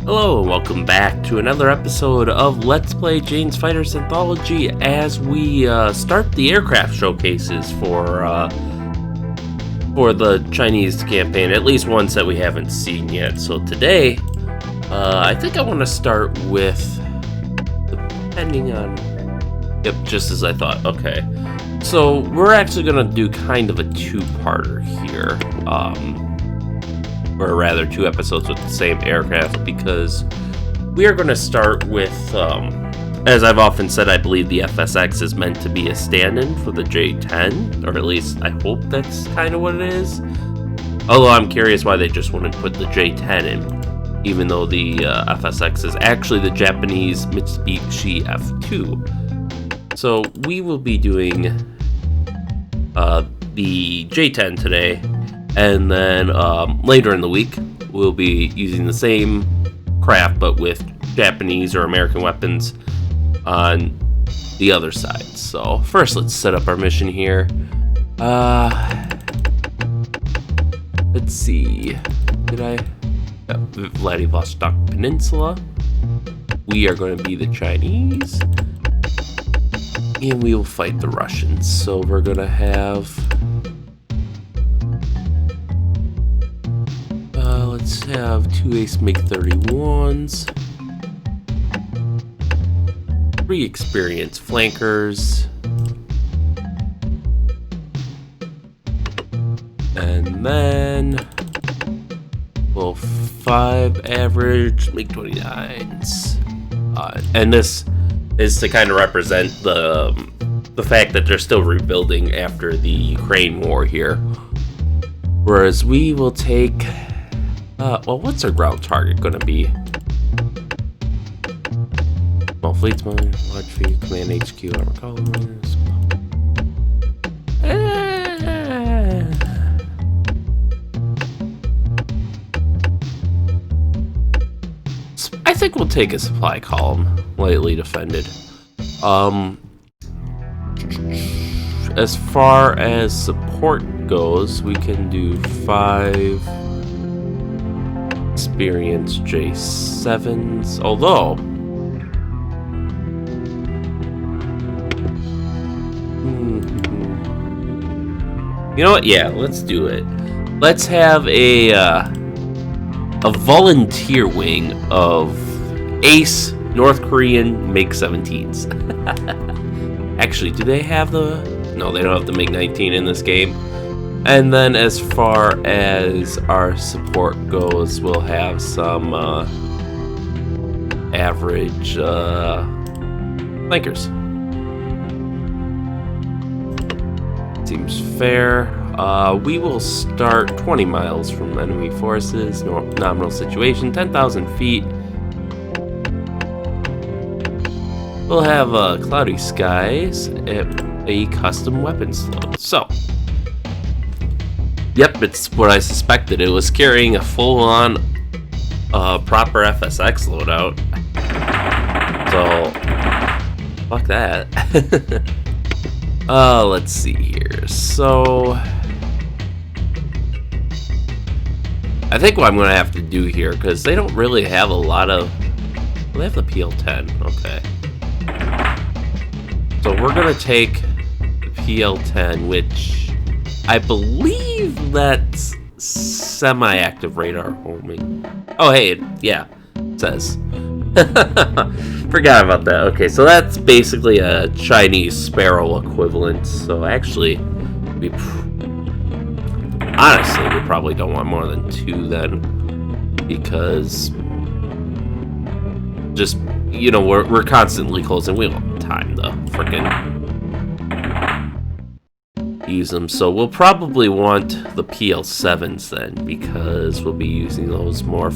Hello and welcome back to another episode of Let's Play Jane's Fighters Anthology as we start the aircraft showcases for the Chinese campaign, at least ones that we haven't seen yet. So today, I think I want to start with, depending on, yep, just as I thought, okay. So we're actually going to do kind of a two-parter here. Or rather, two episodes with the same aircraft, because we are going to start with, as I've often said, I believe the FSX is meant to be a stand-in for the J-10, or at least I hope that's kind of what it is. Although I'm curious why they just wouldn't put the J-10 in, even though the FSX is actually the Japanese Mitsubishi F2. So we will be doing the J-10 today. And then later in the week, we'll be using the same craft, but with Japanese or American weapons on the other side. So first, let's set up our mission here. Let's see. Vladivostok Peninsula. We are going to be the Chinese. And we will fight the Russians. So we're going to have... let's have 2 Ace MiG-31s, 3 experienced flankers, and then 5 average MiG-29s. And this is to kind of represent the fact that they're still rebuilding after the Ukraine war here. Whereas we will take... well, what's our ground target going to be? Small fleets, large fleet, command HQ, armor columns. I think we'll take a supply column, lightly defended. As far as support goes, we can do 5 experienced J7s, although you know what, yeah, let's do it. Let's have a volunteer wing of Ace North Korean MiG-17s. Actually, do they have the... No, they don't have the MiG-19 in this game. And then as far as our support goes, we'll have some average flankers. Seems fair. We will start 20 miles from enemy forces, nominal situation, 10,000 feet. We'll have cloudy skies at a custom weapons load. So, yep, it's what I suspected. It was carrying a full-on, proper FSX loadout. So, fuck that. Let's see here. So, I think what I'm going to have to do here, because they don't really have a lot of... Well, they have the PL-10, okay. So we're going to take the PL-10, which... I believe that's semi-active radar homing. Oh, hey, yeah, it says. Forgot about that. Okay, so that's basically a Chinese Sparrow equivalent. So actually, honestly, we probably don't want more than 2 then, because just, you know, we're constantly closing. We don't have time to freaking use them, so we'll probably want the PL7s then, because we'll be using those more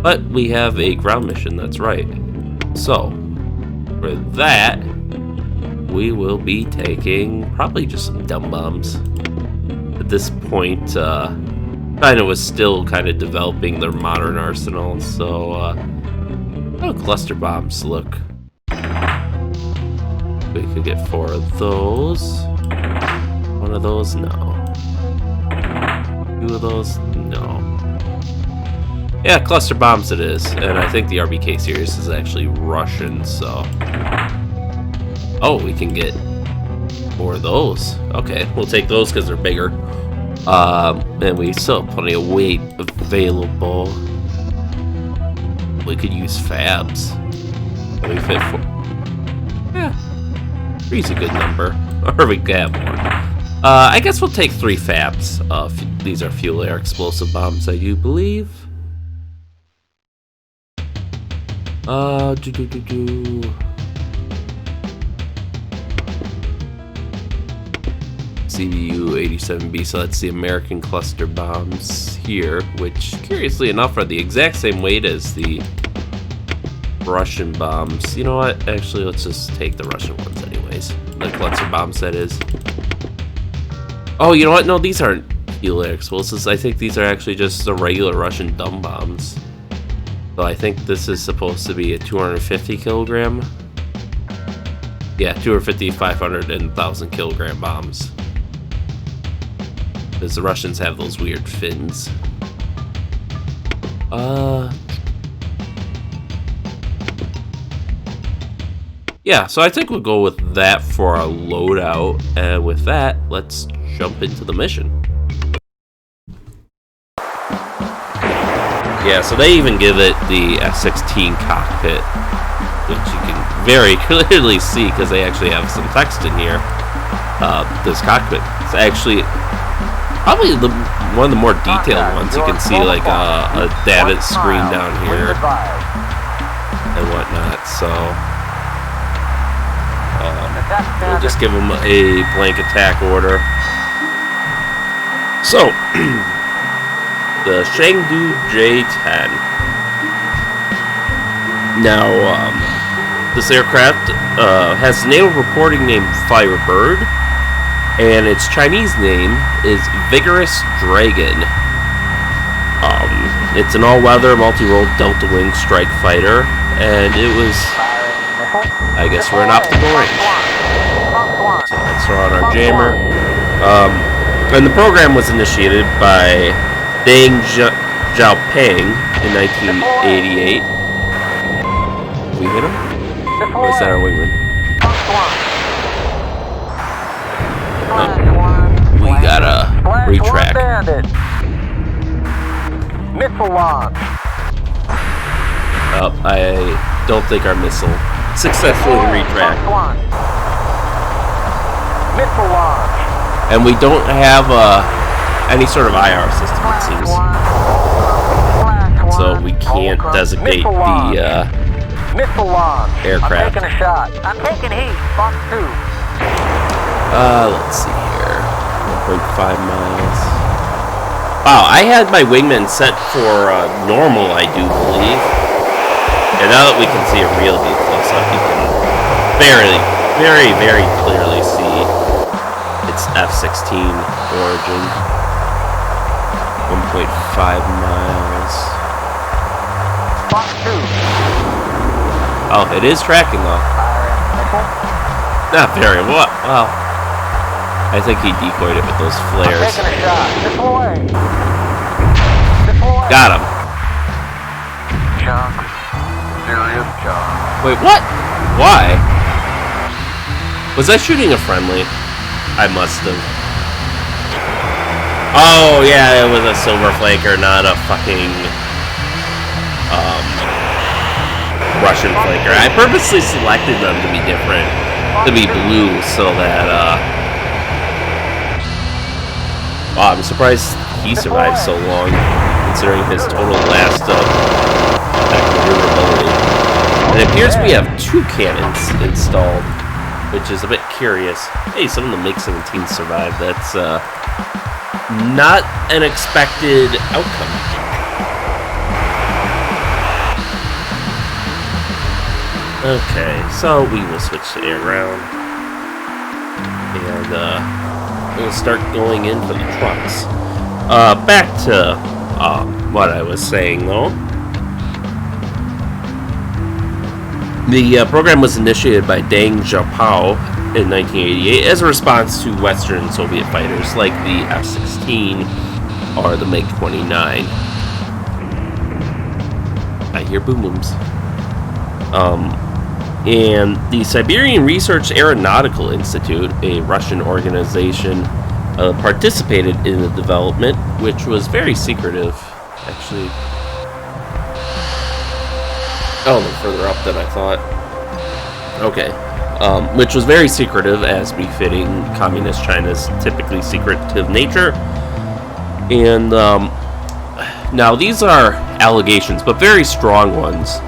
but we have a ground mission, that's right. So for that, we will be taking probably just some dumb bombs. At this point, China was still kind of developing their modern arsenal, so how do cluster bombs look? We could get 4 of those. 1 of those, no. 2 of those, no. Yeah, cluster bombs it is. And I think the RBK series is actually Russian, so... Oh, we can get more of those. Okay, we'll take those because they're bigger. And we still have plenty of weight available. We could use fabs. Let me fit for... Yeah. 3's a good number. Or we could have more. I guess we'll take 3 fabs. These are fuel air explosive bombs, I do believe. CBU 87B, so that's the American cluster bombs here, which, curiously enough, are the exact same weight as the Russian bombs. You know what? Actually, let's just take the Russian ones anyways. The cluster bombs, that is. Oh, you know what? No, these aren't fuel air explosives. I think these are actually just the regular Russian dumb bombs. So I think this is supposed to be a 250 kilogram. Yeah, 250, 500, and 1,000 kilogram bombs. Because the Russians have those weird fins. Yeah, so I think we'll go with that for our loadout. And with that, let's jump into the mission. Yeah, so they even give it the F-16 cockpit, which you can very clearly see because they actually have some text in here. This cockpit is actually probably one of the more detailed ones. You can see like a data screen down here and whatnot. So we'll just give them a blank attack order. So the Chengdu J-10. Now, this aircraft has a naval reporting named Firebird, and its Chinese name is Vigorous Dragon. It's an all-weather, multi-role delta-wing strike fighter, and it was, I guess we're in optical range. So let's throw on our jammer. And the program was initiated by Deng Xiaoping in 1988. We hit him? Or is that our wingman? We gotta retrack. Missile launch. I don't think our missile successfully retracked. Missile launch. And we don't have any sort of IR system, it seems. So we can't designate the aircraft. I'm taking a shot. I'm taking heat. Fox 2. Let's see here. 1.5 miles. Wow, I had my wingman set for normal, I do believe. And now that we can see it really close up, you can very, very clearly see its F-16 origin. 1.5 miles. Fox 2. Oh, it is tracking though. Not very well. Well, I think he decoyed it with those flares. I'm taking a shot. Deploy. Got him. Junk. Serious junk. Wait, what? Why? Was I shooting a friendly? I must have. Oh, yeah, it was a silver flanker, not a fucking Russian flanker. I purposely selected them to be different, to be blue, so that, wow, I'm surprised he survived so long, considering his total last maneuverability. And it appears we have 2 cannons installed, which is a bit curious. Hey, some of the MiG-17s survived. That's, not an expected outcome. Okay, so we will switch to air ground. And we'll start going in for the trucks. Back to what I was saying though. The program was initiated by Deng Xiaoping in 1988 as a response to Western Soviet fighters like the F-16 or the MiG-29. hear boom booms. And the Siberian Research Aeronautical Institute, a Russian organization, participated in the development, which was very secretive, actually. Oh, they're further up than I thought. Okay. Which was very secretive, as befitting Communist China's typically secretive nature. And now these are allegations, but very strong ones.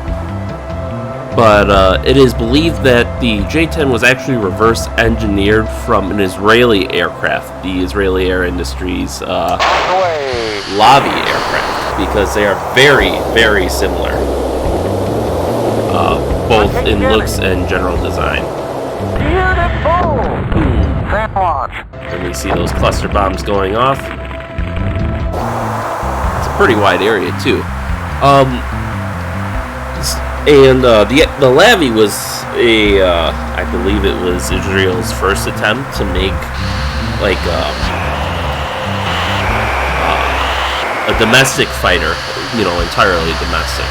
But it is believed that the J-10 was actually reverse engineered from an Israeli aircraft, the Israeli Air Industries Lavi aircraft, because they are very, very similar, both in looks and general design. Beautiful! Fan launch. And we see those cluster bombs going off. It's a pretty wide area, too. And the Lavi was I believe it was Israel's first attempt to make like a domestic fighter, entirely domestic.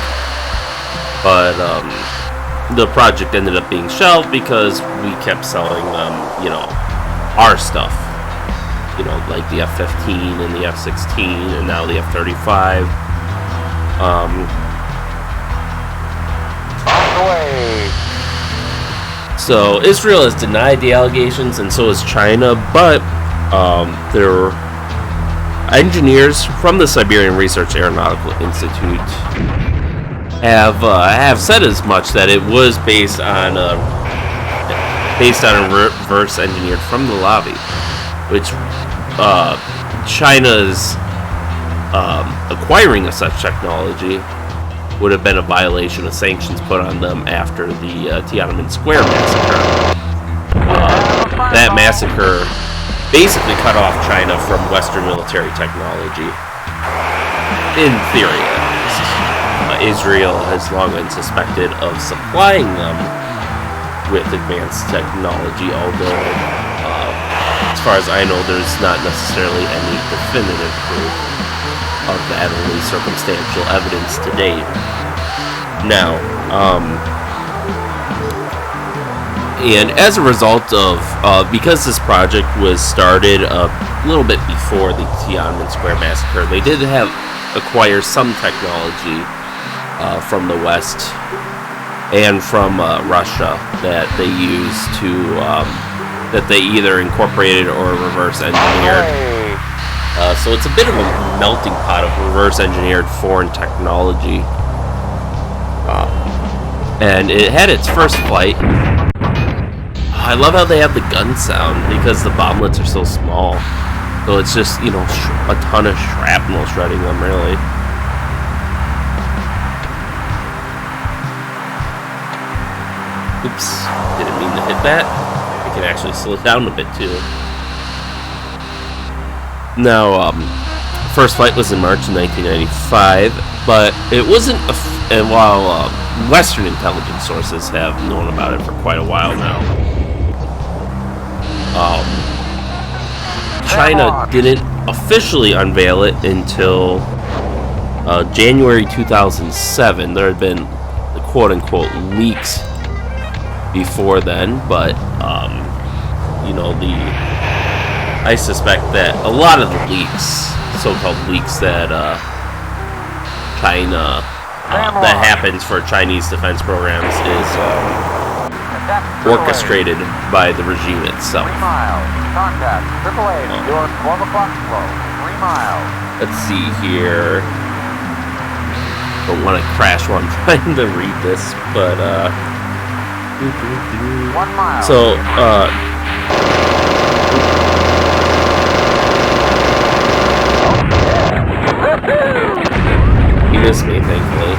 But the project ended up being shelved because we kept selling them, our stuff, like the F-15 and the F-16 and now the F-35. So Israel has denied the allegations, and so has China, but their engineers from the Siberian Research Aeronautical Institute have said as much, that it was based on a reverse engineered from the Lavi, which China's acquiring of such technology would have been a violation of sanctions put on them after the Tiananmen Square massacre. That massacre basically cut off China from Western military technology. In theory, at least. Israel has long been suspected of supplying them with advanced technology, although, as far as I know, there's not necessarily any definitive proof of that, only circumstantial evidence to date. Now, and as a result of, because this project was started a little bit before the Tiananmen Square massacre, they did acquire some technology from the West and from Russia that they used to, that they either incorporated or reverse engineered. So it's a bit of a melting pot of reverse engineered foreign technology. And it had its first flight. I love how they have the gun sound, because the bomblets are so small. So it's just, a ton of shrapnel shredding them, really. Oops, didn't mean to hit that. I can actually slow it down a bit, too. Now, first flight was in March of 1995, but it wasn't, and while Western intelligence sources have known about it for quite a while now, China didn't officially unveil it until January 2007. There had been quote-unquote leaks before then, but I suspect that a lot of the leaks, so-called leaks that China that happens for Chinese defense programs is orchestrated by the regime itself. 3 miles. Contact. AAA. Your 12 o'clock flow. 3 miles. Let's see here. Don't want to crash while I'm trying to read this, but 1 mile. so he missed me, thankfully.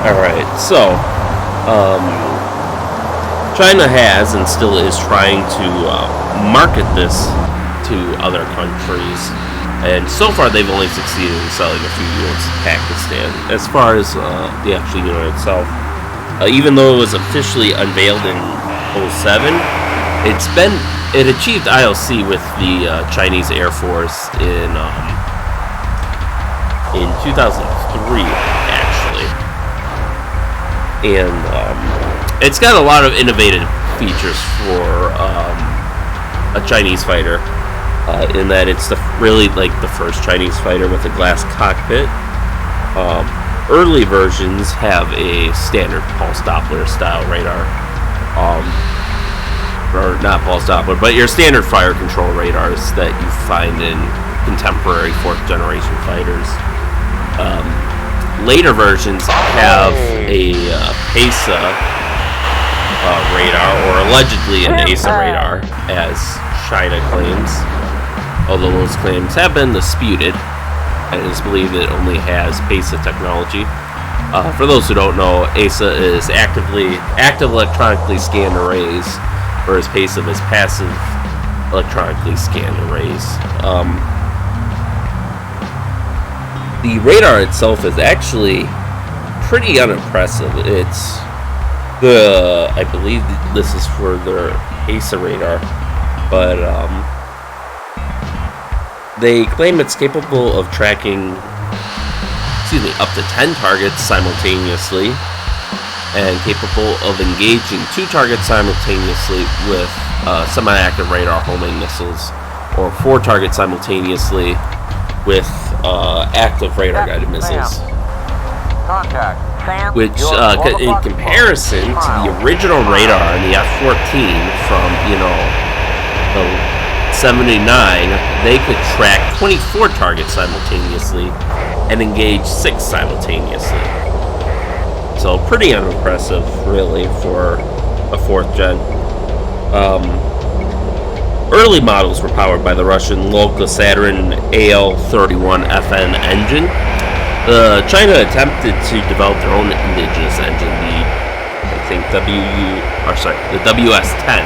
Alright, so China has and still is trying to market this to other countries, and so far they've only succeeded in selling a few units to Pakistan. As far as the actual unit itself, even though it was officially unveiled in 2007, it achieved IOC with the Chinese Air Force in 2003, and it's got a lot of innovative features for a Chinese fighter, in that it's really like the first Chinese fighter with a glass cockpit. Early versions have a standard pulse Doppler style radar, or not pulse Doppler, but your standard fire control radars that you find in contemporary 4th generation fighters. Later versions have a PESA radar, or allegedly an ASA radar, as China claims, although those claims have been disputed, and it is believed it only has PESA technology. For those who don't know, ASA is active electronically scanned arrays, whereas PESA is passive electronically scanned arrays. The radar itself is actually pretty unimpressive. It's I believe this is for their ASA radar, but they claim it's capable of tracking, up to 10 targets simultaneously, and capable of engaging 2 targets simultaneously with semi-active radar homing missiles, or 4 targets simultaneously with active radar-guided missiles. Which, in comparison to the original radar in the F-14 from, the 79, they could track 24 targets simultaneously and engage 6 simultaneously. So pretty unimpressive, really, for a 4th gen. Early models were powered by the Russian Loka-Saturn AL-31FN engine. China attempted to develop their own indigenous engine, the WS-10,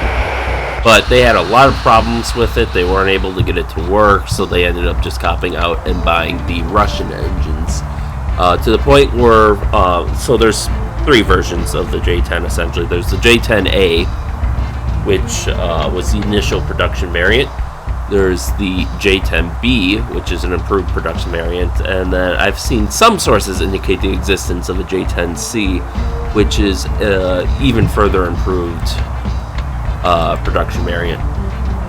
but they had a lot of problems with it. They weren't able to get it to work, so they ended up just copying out and buying the Russian engines, to the point where, so there's 3 versions of the J-10 essentially. There's the J-10A, which was the initial production variant. There's the J-10B, which is an improved production variant, and then I've seen some sources indicate the existence of a J-10C, which is even further improved production variant.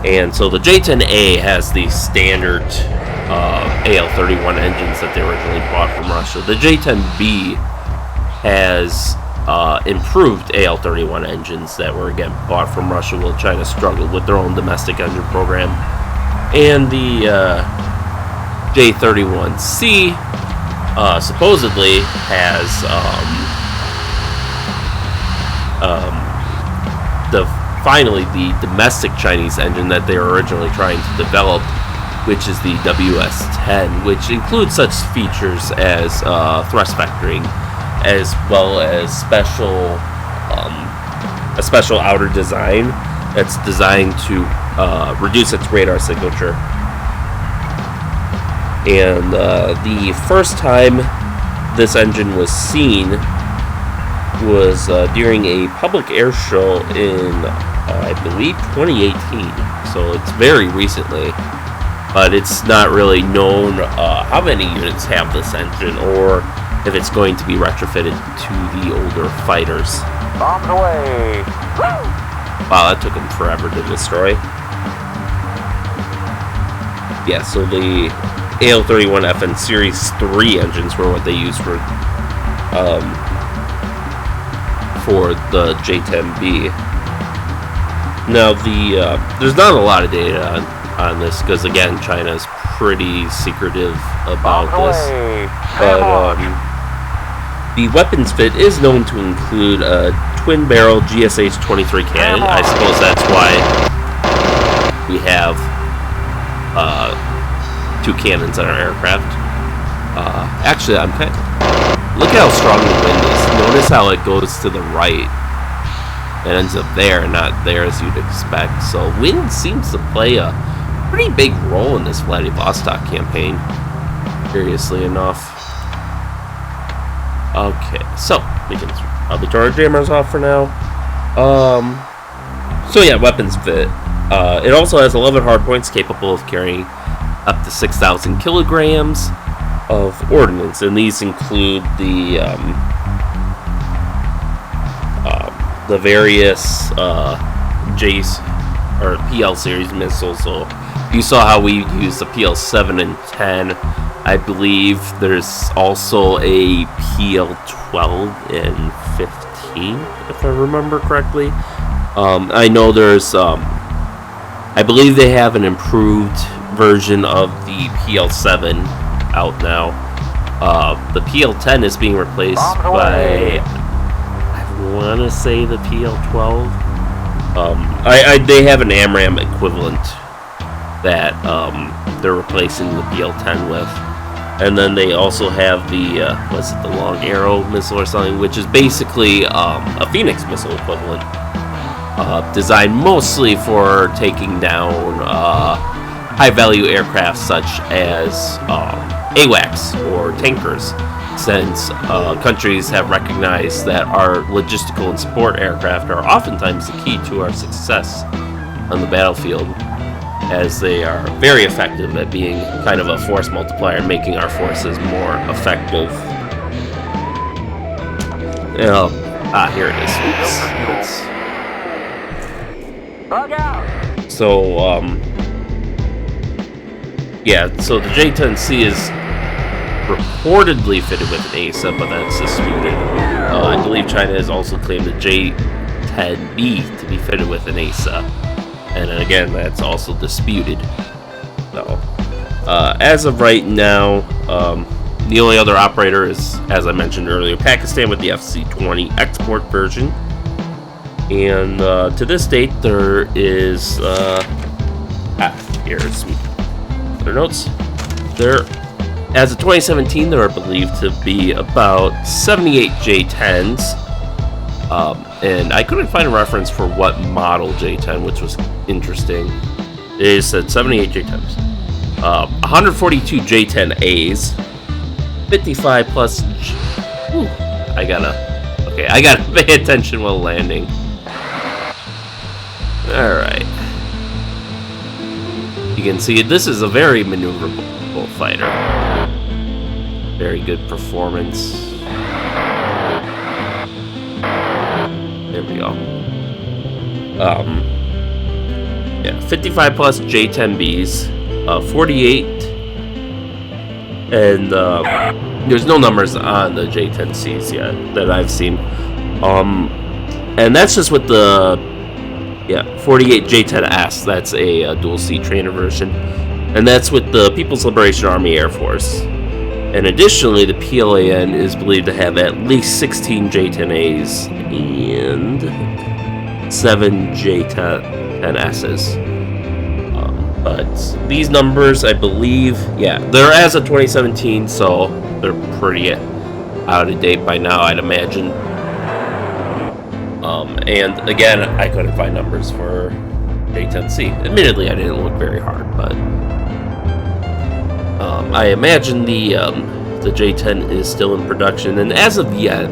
And so the J-10A has the standard AL-31 engines that they originally bought from Russia. The J-10B has improved AL-31 engines that were again bought from Russia, while China struggled with their own domestic engine program. And the J-31C supposedly has finally the domestic Chinese engine that they were originally trying to develop, which is the WS-10, which includes such features as thrust vectoring, as well as a special outer design that's designed to reduce its radar signature. And the first time this engine was seen was during a public air show in, I believe, 2018. So it's very recently. But it's not really known how many units have this engine, or if it's going to be retrofitted to the older fighters. Bombs away! Wow, that took them forever to destroy. Yeah, so the AL-31FN Series 3 engines were what they used for the J-10B. Now, there's not a lot of data on this, because again, China is pretty secretive about this. But the weapons fit is known to include a twin-barrel GSH-23 cannon. I suppose that's why we have 2 cannons on our aircraft. Actually, look at how strong the wind is. Notice how it goes to the right and ends up there, not there as you'd expect. So wind seems to play a pretty big role in this Vladivostok campaign, curiously enough. Okay, so we can probably turn our jammers off for now. So yeah, weapons fit. It also has 11 hardpoints capable of carrying up to 6,000 kilograms of ordnance, and these include the the various J's or PL series missiles. So you saw how we use the PL7 and 10. I believe there's also a PL12 and 15, if I remember correctly. I know there's, I believe they have an improved version of the PL7 out now. The PL10 is being replaced by, I want to say, the PL12. They have an AMRAAM equivalent that they're replacing the PL10 with. And then they also have the, the Long Arrow missile or something, which is basically a Phoenix missile equivalent. Designed mostly for taking down high-value aircraft such as AWACS or tankers, since countries have recognized that our logistical and support aircraft are oftentimes the key to our success on the battlefield, as they are very effective at being kind of a force multiplier, making our forces more effective. Here it is. Bug out. So, so the J-10C is reportedly fitted with an ASA, but that's disputed. I believe China has also claimed the J-10B to be fitted with an ASA. And again, that's also disputed. So, as of right now, the only other operator is, as I mentioned earlier, Pakistan with the FC-20 export version. And to this date, there is here's some other notes. As of 2017, there are believed to be about 78 J-10s. And I couldn't find a reference for what model J-10, which was interesting. It said 78 J-10s. 142 J-10As. 55 plus... I gotta pay attention while landing. Alright. You can see this is a very maneuverable fighter. Very good performance. There we go. 55 plus J-10Bs, 48, and there's no numbers on the J-10Cs yet that I've seen. And that's just with the 48 J-10S. That's a dual seat trainer version, and that's with the People's Liberation Army Air Force. And additionally, the PLAN is believed to have at least 16 J-10As and 7 J-10Ss. But these numbers, I believe, they're as of 2017, so they're pretty out of date by now, I'd imagine. And again, I couldn't find numbers for J-10C. Admittedly, I didn't look very hard, but I imagine the J-10 is still in production, and as of yet,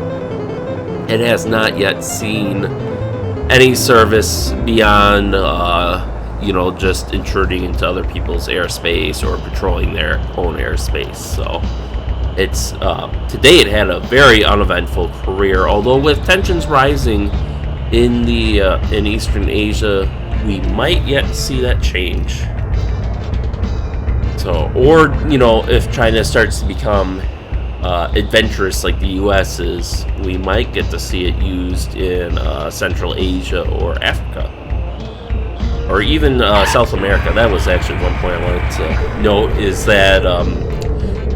it has not yet seen any service beyond, just intruding into other people's airspace or patrolling their own airspace. So it's today it had a very uneventful career, although with tensions rising in Eastern Asia, we might yet see that change. So, or if China starts to become adventurous like the U.S. is, we might get to see it used in Central Asia or Africa, or even South America. That was actually one point I wanted to note, is that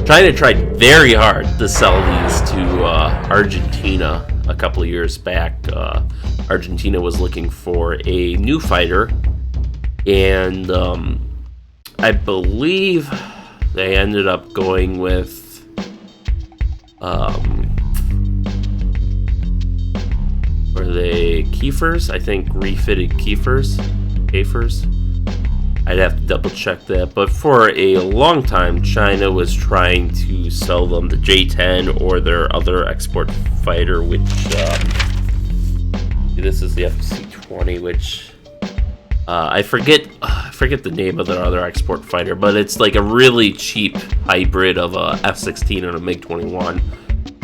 China tried very hard to sell these to Argentina a couple of years back. Argentina was looking for a new fighter, and I believe they ended up going with were they Kiefers? I think refitted Kiefers. I'd have to double check that, but for a long time China was trying to sell them the J-10 or their other export fighter, which this is the FC-20, which I forget the name of their other export fighter, but it's like a really cheap hybrid of a F-16 and a MiG-21.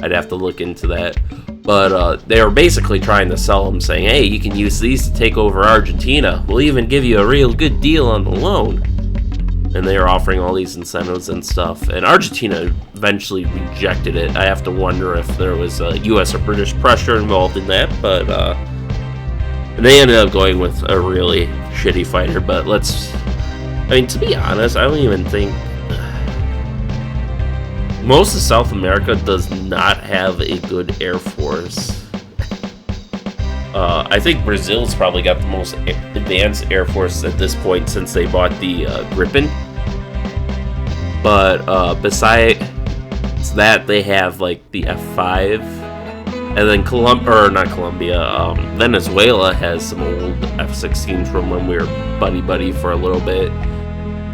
I'd have to look into that. But they were basically trying to sell them, saying, hey, you can use these to take over Argentina. We'll even give you a real good deal on the loan. And they were offering all these incentives and stuff. And Argentina eventually rejected it. I have to wonder if there was U.S. or British pressure involved in that. But they ended up going with a really shitty fighter. But to be honest, I don't even think... Most of South America does not have a good Air Force. I think Brazil's probably got the most advanced Air Force at this point since they bought the Gripen. But besides that, they have like the F5, and then Venezuela has some old F-16s from when we were buddy for a little bit,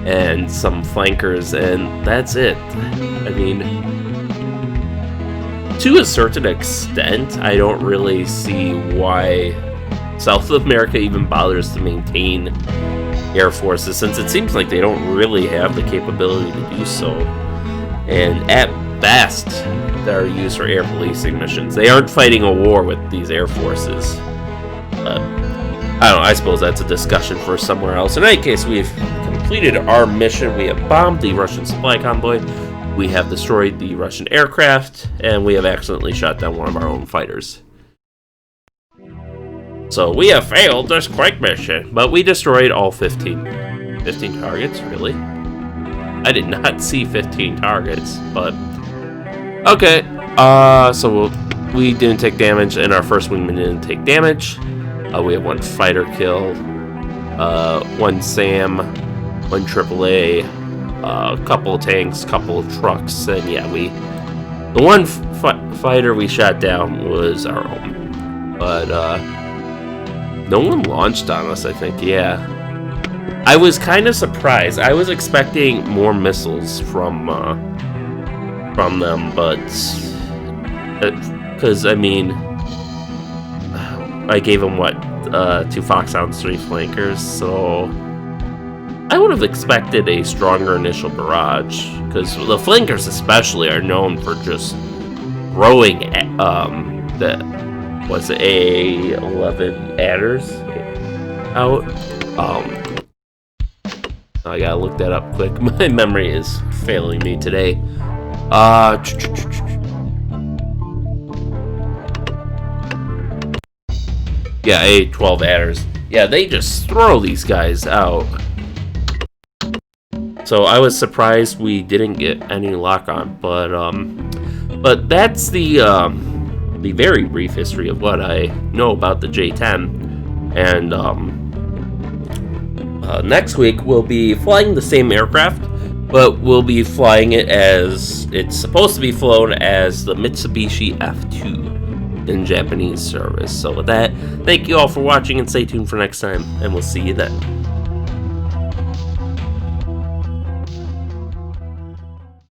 and some flankers, and that's it. I mean, to a certain extent, I don't really see why South America even bothers to maintain air forces, since it seems like they don't really have the capability to do so. And at best, they're used for air policing missions. They aren't fighting a war with these air forces. I don't know, I suppose that's a discussion for somewhere else. In any case, we've completed our mission. We have bombed the Russian supply convoy. We have destroyed the Russian aircraft, and we have accidentally shot down one of our own fighters. So we have failed this quick mission, but we destroyed all 15 targets, really? I did not see 15 targets, but... Okay, so we didn't take damage, and our first wingman didn't take damage. We have one fighter kill, one SAM, one AAA, a couple of tanks, couple of trucks, and yeah, the one fighter we shot down was our own. But no one launched on us, I think. Yeah, I was kind of surprised. I was expecting more missiles from them, but because I mean, I gave them 2 Foxhounds, 3 flankers, so I would have expected a stronger initial barrage, because the flankers especially are known for just throwing A11 adders out. I gotta look that up quick. My memory is failing me today. Yeah, A12 adders. Yeah, they just throw these guys out. So I was surprised we didn't get any lock on, but that's the very brief history of what I know about the J-10. And next week we'll be flying the same aircraft, but we'll be flying it as it's supposed to be flown as the Mitsubishi F2 in Japanese service. So with that, thank you all for watching, and stay tuned for next time, and we'll see you then.